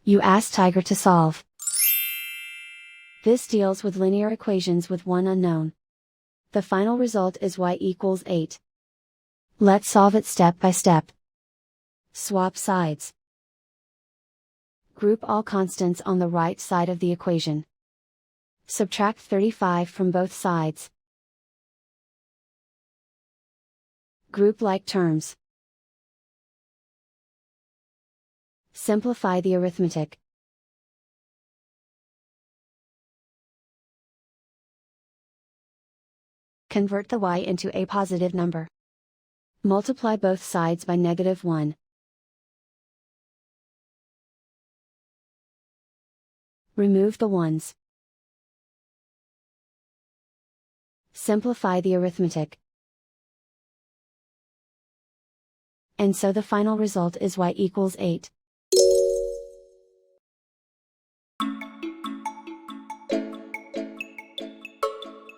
You ask Tiger to solve. This deals with linear equations with one unknown. The final result is y equals 8. Let's solve it step by step. Swap sides. Group all constants on the right side of the equation. Subtract 35 from both sides. Group like terms. Simplify the arithmetic. Convert the y into a positive number. Multiply both sides by -1. Remove the ones. Simplify the arithmetic. And so the final result is y equals 8.